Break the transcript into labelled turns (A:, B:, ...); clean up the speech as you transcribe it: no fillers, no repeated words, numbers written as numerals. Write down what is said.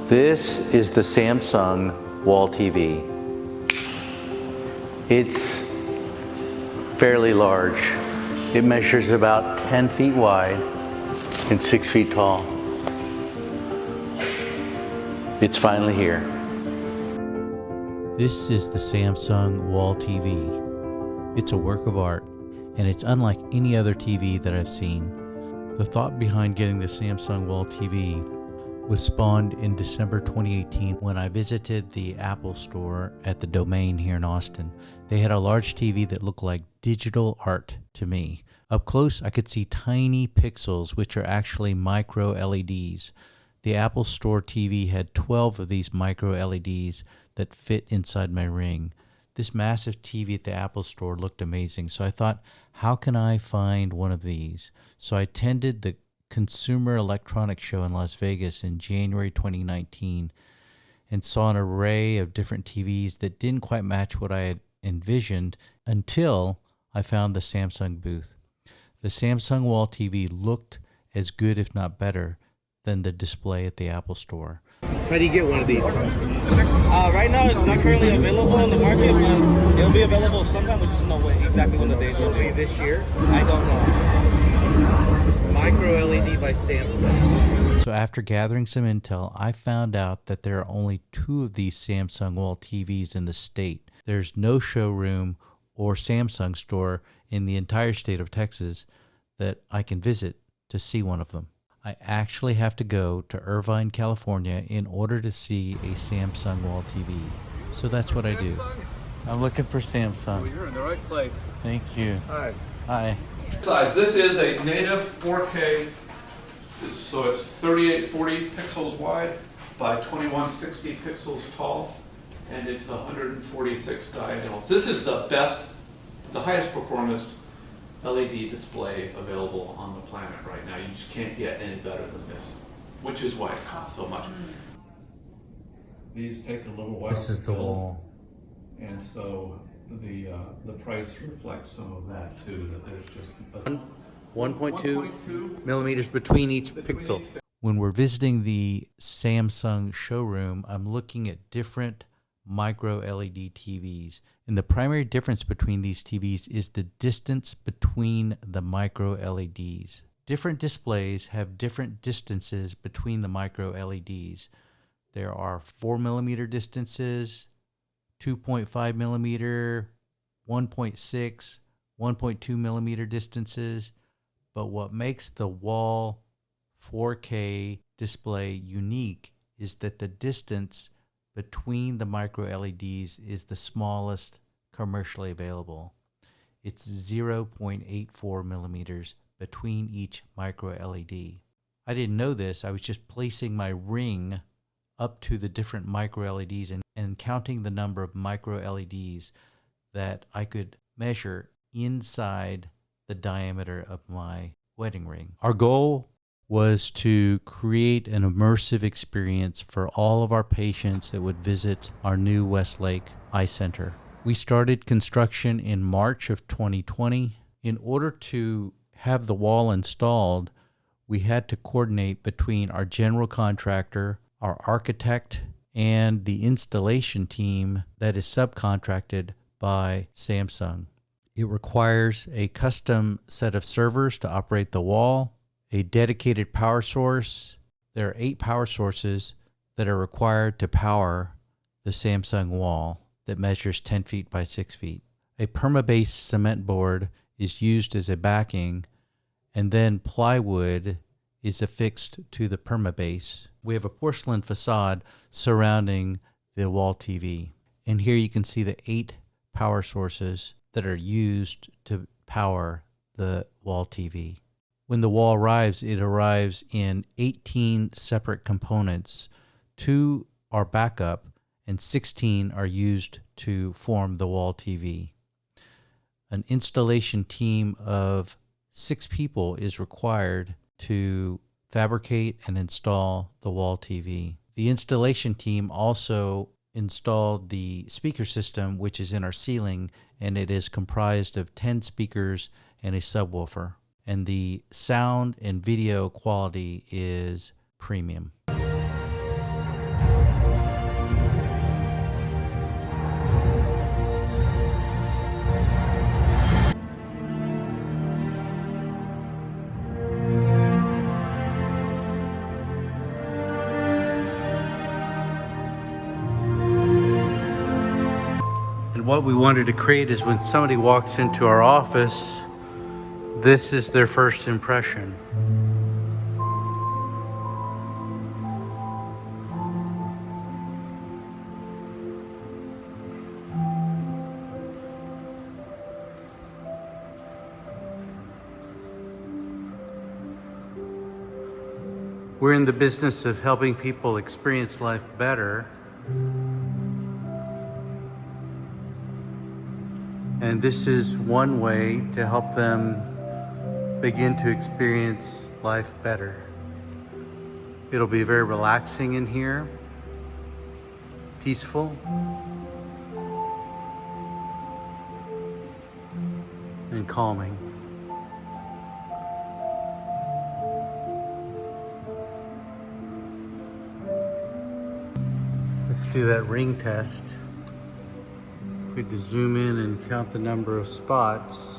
A: This is the Samsung wall TV. It's fairly large. It measures about 10 feet wide and 6 feet tall. It's finally here. This is the Samsung wall TV. It's a work of art, and it's unlike any other TV that I've seen. The thought behind getting the Samsung wall TV was spawned in December 2018 when I visited the Apple store at the Domain here in Austin. They had a large TV that looked like digital art to me. Up close, I could see tiny pixels, which are actually micro LEDs. The Apple Store TV had 12 of these micro LEDs that fit inside my ring. This massive TV at the Apple Store looked amazing, so I thought, how can I find one of these? So I attended the Consumer Electronics Show in Las Vegas in January 2019 and saw an array of different TVs that didn't quite match what I had envisioned until I found the Samsung booth. The Samsung wall TV looked as good, if not better, than the display at the Apple Store.
B: How do you get one of these?
C: Right now, it's not currently available on the market, but it'll be available sometime. We just don't know exactly when the date will be this year. I don't know.
B: Micro LED by Samsung.
A: So after gathering some intel, I found out that there are only 2 of these Samsung wall TVs in the state. There's no showroom or Samsung store in the entire state of Texas that I can visit to see one of them. I actually have to go to Irvine, California in order to see a Samsung wall TV. So that's what I do. I'm looking for Samsung.
D: Well, you're in the right place.
A: Thank you.
D: Hi.
A: Hi.
D: Size. This is a native 4K, so it's 3840 pixels wide by 2160 pixels tall, and it's 146 diagonals. This is the highest performance LED display available on the planet right now. You just can't get any better than this, which is why it costs so much. These take a little while.
A: This is the wall.
D: And so the price reflects some of that too, that there's just
B: 1.2 millimeters between each pixel.
A: When we're visiting the Samsung showroom, I'm looking at different micro LED TVs. And the primary difference between these TVs is the distance between the micro LEDs. Different displays have different distances between the micro LEDs. There are 4 millimeter distances, 2.5 millimeter, 1.6, 1.2 millimeter distances. But what makes the wall 4K display unique is that the distance between the micro LEDs is the smallest commercially available. It's 0.84 millimeters between each micro LED. I didn't know this. I was just placing my ring up to the different micro LEDs and counting the number of micro LEDs that I could measure inside the diameter of my wedding ring. Our goal was to create an immersive experience for all of our patients that would visit our new Westlake Eye Center. We started construction in March of 2020. In order to have the wall installed, we had to coordinate between our general contractor, our architect, and the installation team that is subcontracted by Samsung. It requires a custom set of servers to operate the wall, a dedicated power source. There are 8 power sources that are required to power the Samsung wall that measures 10 feet by 6 feet. A perma-base cement board is used as a backing, and then plywood is affixed to the perma-base. We have a porcelain facade surrounding the wall TV. And here you can see the 8 power sources that are used to power the wall TV. When the wall arrives, it arrives in 18 separate components. 2 are backup and 16 are used to form the wall TV. An installation team of 6 people is required to fabricate and install the wall TV. The installation team also installed the speaker system, which is in our ceiling, and it is comprised of 10 speakers and a subwoofer. And the sound and video quality is premium. what we wanted to create is when somebody walks into our office, this is their first impression. We're in the business of helping people experience life better. And this is one way to help them begin to experience life better. It'll be very relaxing in here, peaceful, and calming. Let's do that ring test. If we just zoom in and count the number of spots.